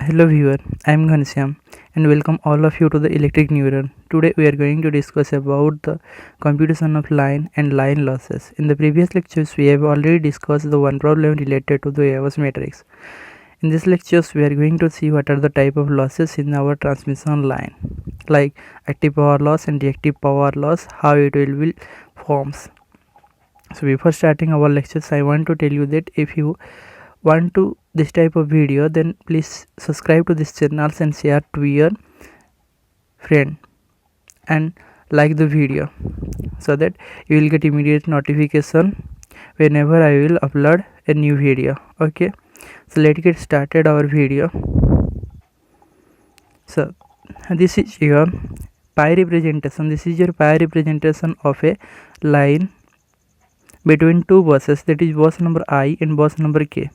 Hello viewer, I am Ghanshyam and welcome all of you to the Electric Neuron. Today we are going to discuss about the computation of line and line losses. In the previous lectures we have already discussed the one problem related to the Gauss matrix. In this lectures we are going to see what are the type of losses in our transmission line, like active power loss and reactive power loss, how it will forms. So before starting our lectures, I want to tell you that if you want to this type of video, then please subscribe to this channel and share to your friend and like the video so that you will get immediate notification whenever I will upload a new video. Okay, so let's get started our video. So this is your pi representation. This is your pi representation of a line between two buses, that is bus number I and bus number K.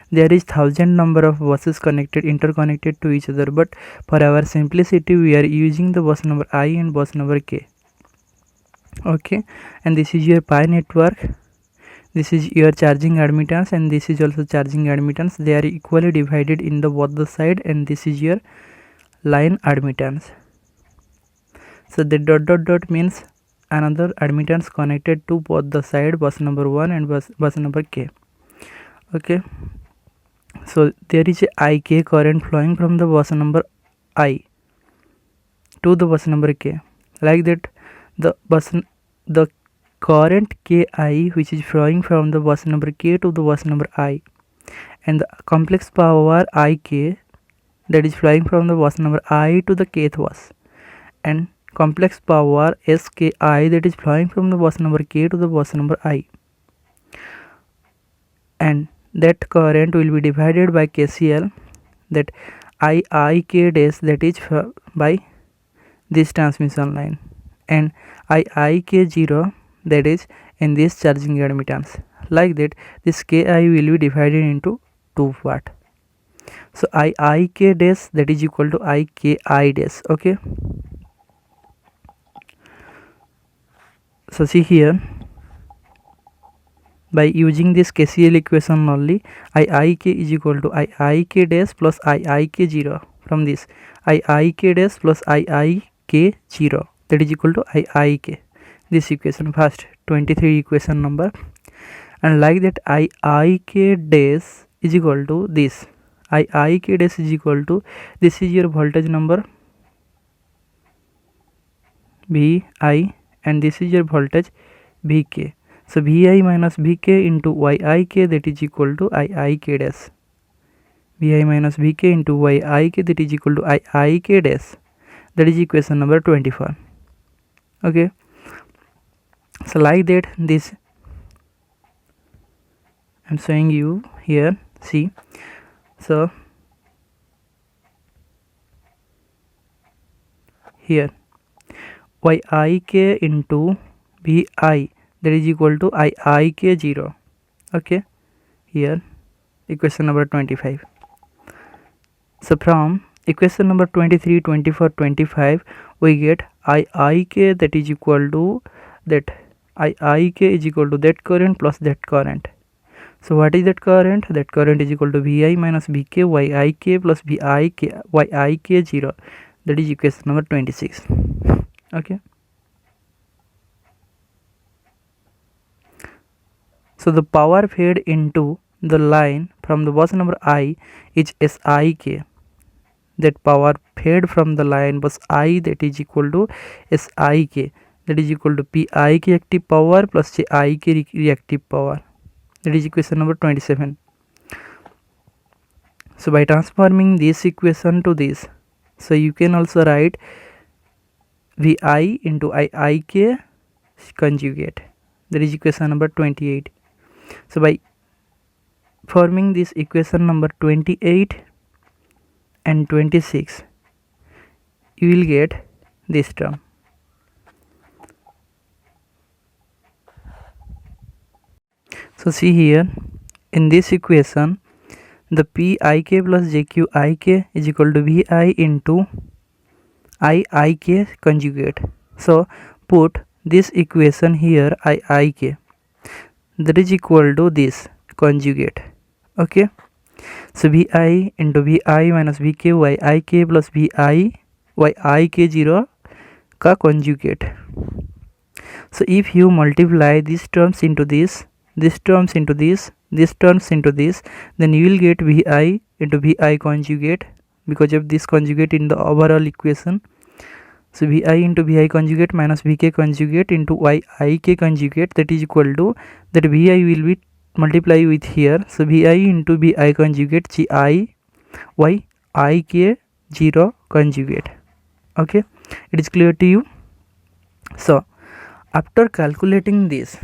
There is 1000 number of buses interconnected to each other, but for our simplicity we are using the bus number I and bus number K. Okay, and this is your pi network. This is your charging admittance and this is also charging admittance. They are equally divided in the both the side, and this is your line admittance. So the dot means another admittance connected to both the side, bus number 1 and bus number K. Okay, so there is a IK current flowing from the bus number I to the bus number K. Like that, the current Ki, which is flowing from the bus number K to the bus number I, and the complex power Ik, that is flowing from the bus number I to the kth bus, and complex power Ski, that is flowing from the bus number K to the bus number I, and that current will be divided by KCL, that IIK dash, that is by this transmission line, and IIK 0, that is in this charging admittance. Like that, this Ki will be divided into two part. So IIK dash, that is equal to IKI dash. Okay, so see here, by using this KCL equation only, IIK is equal to IIK dash plus IIK 0. From this, IIK dash plus IIK 0, that is equal to IIK. This equation first, 23 equation number. And like that, IIK dash is equal to this. IIK dash is equal to, this is your voltage number VI, and this is your voltage VK. So Vi minus Vk into Yik, that is equal to Iik dash. Vi minus Vk into Yik, that is equal to Iik dash. That is equation number 24. Okay, so like that, this I am showing you here. See, so here Yik into Vi, that is equal to IIK 0. Okay, here equation number 25. So from equation number 23, 24, 25, we get IIK, that is equal to that IIK is equal to that current plus that current. So what is that current? That current is equal to Vi minus Vk Yik plus Yik 0. That is equation number 26. Okay, so the power fed into the line from the bus number I is Sik. That power fed from the line bus I, that is equal to Sik, that is equal to Pik active power plus Jik reactive power. That is equation number 27. So by transforming this equation to this, so you can also write Vi into Iik conjugate. That is equation number 28. So by forming this equation number 28 and 26, you will get this term. So see here, in this equation, the Pik plus Jqik is equal to Vi into Iik conjugate. So put this equation here, Iik, that is equal to this conjugate. Okay, So Vi into Vi minus Vk Yik plus Vi Yik 0 का conjugate. So if you multiply these terms into this terms into this terms into this, then you will get Vi into Vi conjugate because of this conjugate in the overall equation. So Vi into Vi conjugate minus Vk conjugate into Yik conjugate, that is equal to that Vi will be multiply with here. So Vi into Vi conjugate Gi Yik 0 conjugate. Okay, it is clear to you. So after calculating this,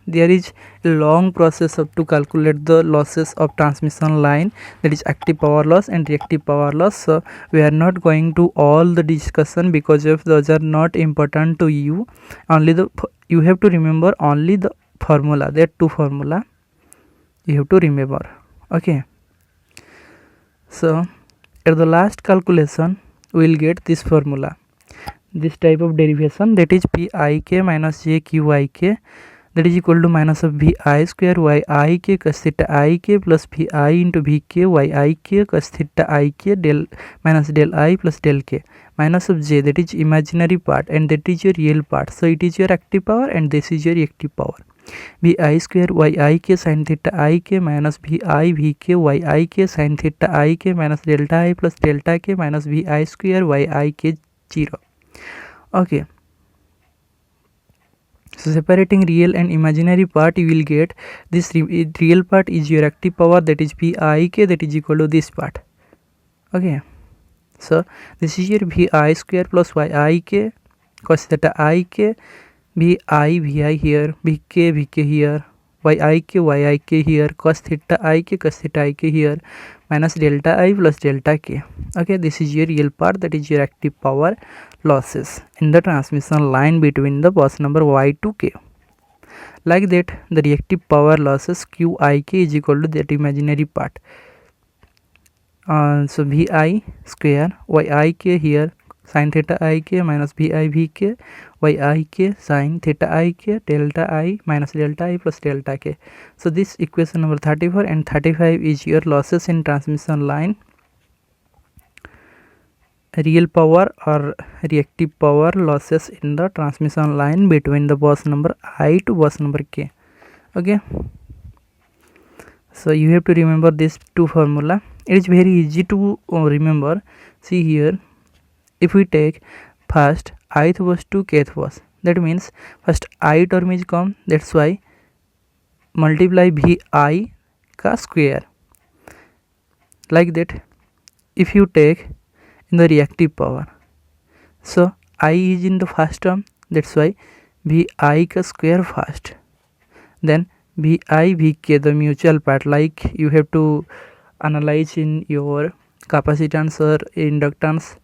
there is a long process to calculate the losses of transmission line, that is active power loss and reactive power loss. So we are not going to all the discussion because of those are not important to you. Only you have to remember only the formula. There are two formula you have to remember. Okay, so at the last calculation we will get this formula, this type of derivation, that is Pik minus jqik, that is equal to minus of Vi square Yik cos theta Ik plus Vi into Vk Yik cos theta Ik del minus del I plus del k minus of j, that is imaginary part and that is your real part. So it is your active power and this is your reactive power. Vi square Yik sin theta Ik minus Vi Vk Yik sin theta Ik minus delta I plus delta k minus Vi square Yik 0. Okay, so separating real and imaginary part, you will get this real part is your active power, that is Pik, that is equal to this part. Okay, so this is your Vi square plus Yik cos theta Ik, Vi here, Vk here, Yik here, cos theta Ik here, minus delta I plus delta k. Okay, this is your real part, that is your active power losses in the transmission line between the bus number Y to K. Like that, the reactive power losses Qik is equal to that imaginary part. So Vi square Yik here sin theta Ik minus Vi Vk Yik sin theta Ik delta I minus delta I plus delta k. So this equation number 34 and 35 is your losses in transmission line, real power or reactive power losses in the transmission line between the bus number I to bus number K. Okay, so you have to remember this two formula. It is very easy to remember. See here, if we take first ith bus to kth bus, that means first I term is come, that's why multiply Vi ka square. Like that, if you take in the reactive power, so I is in the first term, that's why Vi ka square first, then Vi Vk the mutual part, like you have to analyze in your capacitance or inductance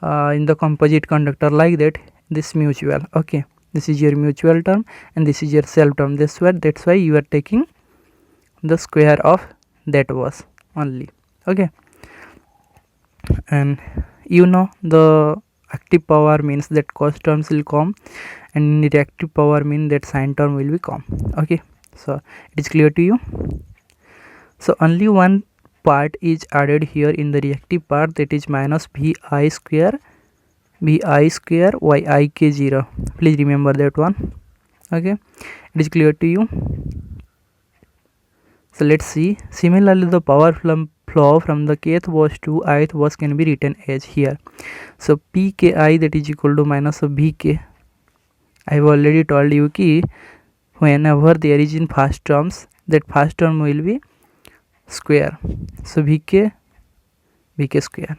in the composite conductor, like that this mutual. Okay, this is your mutual term and this is your self term, that's why you are taking the square of that was only. Okay, and you know the active power means that cos terms will come and reactive power means that sin term will be come. Okay, so it is clear to you. So only one part is added here in the reactive part, that is minus Vi square Yik 0. Please remember that one. Okay, it is clear to you. So let's see. Similarly, the power flow from the kth bus to ith bus can be written as here. So Pki, that is equal to minus of Vk. I have already told you ki whenever there is in first terms, that first term will be square. So Vk square.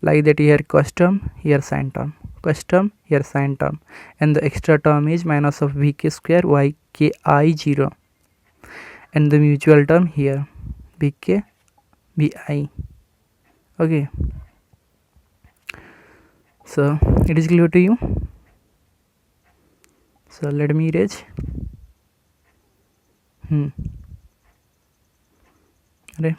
Like that, here cos term, here sin term, cos term, here sin term, and the extra term is minus of Vk square Yki 0, and the mutual term here Vk Vi. Okay, so it is clear to you. So let me erase. Right.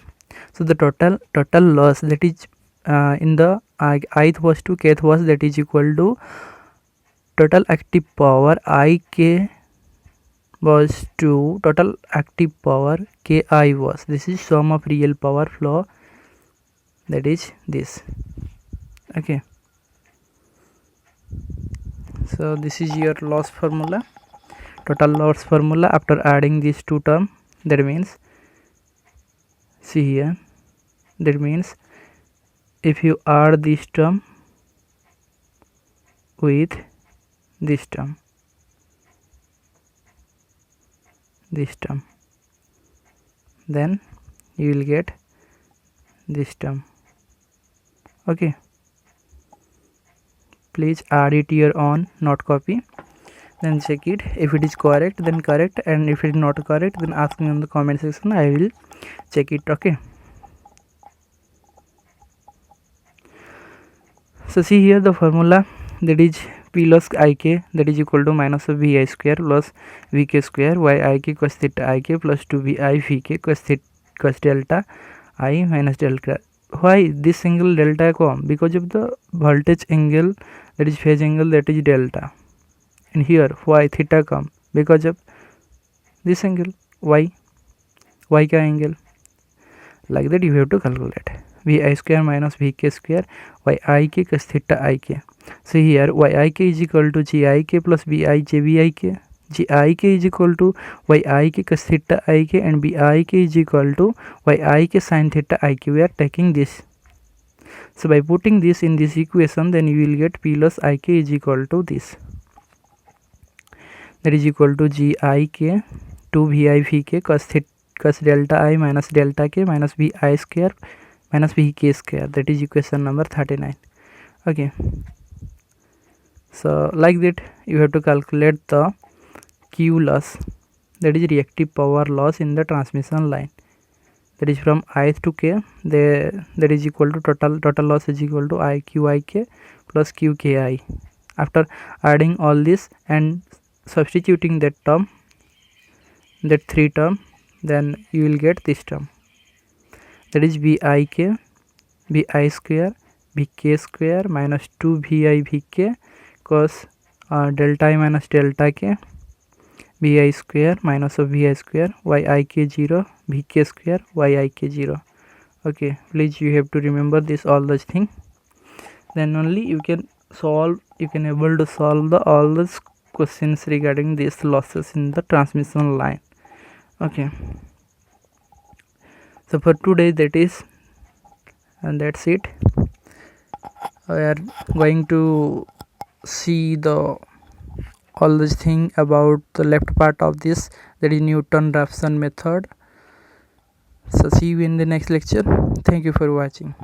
So the total loss, that is in the ith bus to kth bus, that is equal to total active power Ik was 2, total active power Ki was, this is sum of real power flow, that is this. Okay, so this is your loss formula, total loss formula after adding these two terms. That means, see here, that means if you add this term with this term, then you will get this term. Okay, please add it here on, not copy, then check it. If it is correct, then correct, and if it is not correct, then ask me in the comment section, I will check it. Okay, so see here the formula, that is P plus Ik, that is equal to minus of Vi square plus Vk square Yik cos theta Ik plus 2Vi Vk cos delta I minus delta. Why this single delta come? Because of the voltage angle, that is phase angle, that is delta. And here why theta come? Because of this angle y ka angle. Like that you have to calculate Vi square minus Vk square Yik cos theta Ik. So here Yik is equal to Gik plus Bij Vik. Gik is equal to Yik cos theta Ik, and Bik is equal to Yik sin theta Ik. We are taking this. So by putting this in this equation, then you will get P plus Ik is equal to this. That is equal to Gik 2Vi Vk cos delta I minus delta K minus Vi square minus Vk square. That is equation number 39. Okay, so like that you have to calculate the Q loss, that is reactive power loss in the transmission line, that is from ith to k. That is equal to total loss is equal to Iqik plus Qki. After adding all this and substituting that term, that three term, then you will get this term, that is Vik Vi square Vk square minus 2Vi Vk cos delta I minus delta K Vi square minus of Vi square Yik 0 Vk square Yik 0. Okay, please you have to remember this all those things, then only you can able to solve all those questions regarding these losses in the transmission line. Okay, so for today that's it. We are going to see all this thing about the left part of this, that is Newton-Raphson method. So see you in the next lecture. Thank you for watching.